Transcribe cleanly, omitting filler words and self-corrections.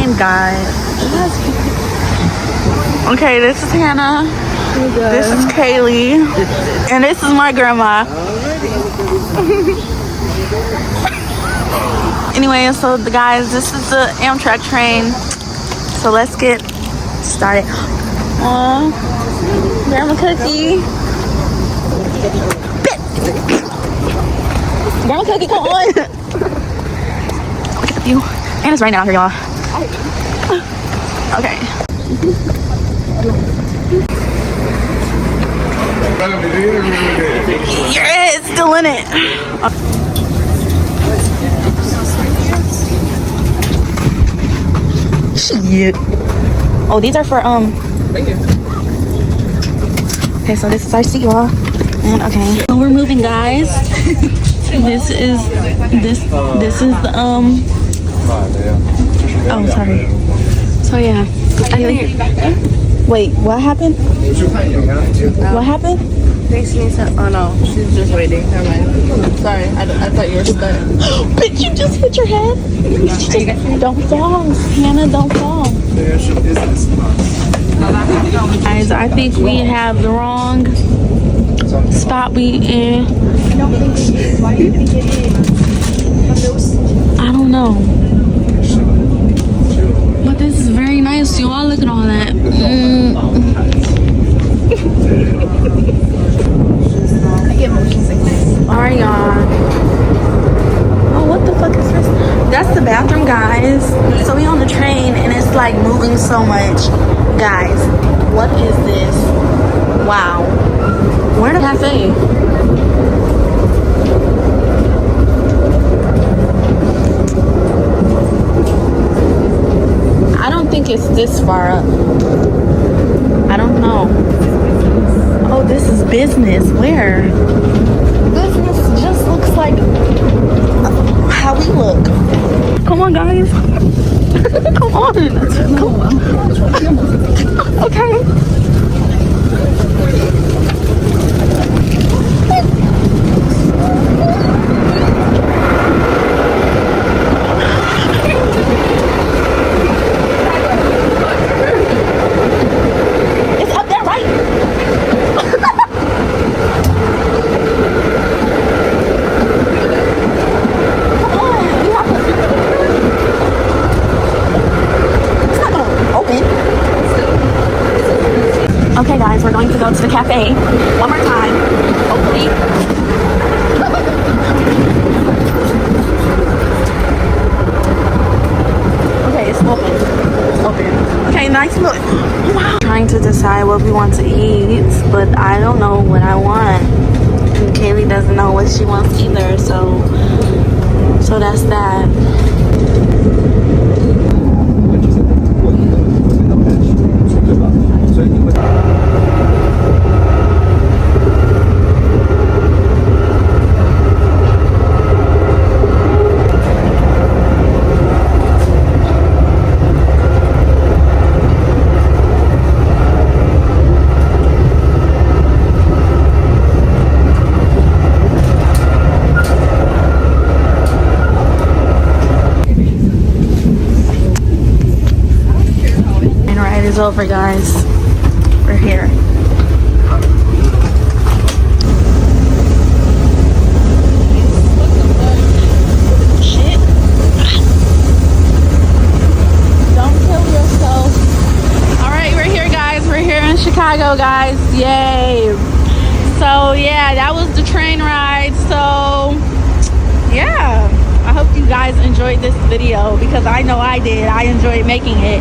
train, guys. Okay, this is Hannah. This is Kaylee. And this is my grandma. Anyway, so the guys, this is the Amtrak train. So let's get started. Aww, Grandma Cookie. Grandma Cookie, come on. Look at the view. And it's raining out here, y'all. Okay. Yeah, it's still in it. Shit. Oh, these are for Thank you. Okay, so this is our seat, y'all. And okay, so we're moving, guys. This is the oh, sorry. So yeah. Wait, what happened? What happened? Thanks, Nisa. Oh no, she's just waiting. Never mind. Sorry, I thought you were stuck. Bitch, you just hit your head. Don't fall, Hannah. Don't fall. Guys, I think we have the wrong spot we in. I don't know. But this is very nice, y'all. Look at all that. I get motion sickness. Alright, y'all. Oh, what the fuck is this? That's the bathroom, guys. So we on the train and it's like moving so much. Guys, what is this? Wow. Where the cafe? I don't think it's this far up. I don't know. Oh, this is business. Where? Business just looks like how we look. Come on, guys. Come on. Okay. It's up there, right? Okay, guys, we're going to go to the cafe one more time, hopefully. Okay, it's open. It's open. Okay, nice look. Wow. Trying to decide what we want to eat, but I don't know what I want. And Kaylee doesn't know what she wants either, so that's that. Over, guys. We're here. Shit. Don't kill yourself. All right, we're here, guys. We're here in Chicago, guys. Yay. So yeah, that was the train ride. So yeah, I hope you guys enjoyed this video because I know I did. I enjoyed making it.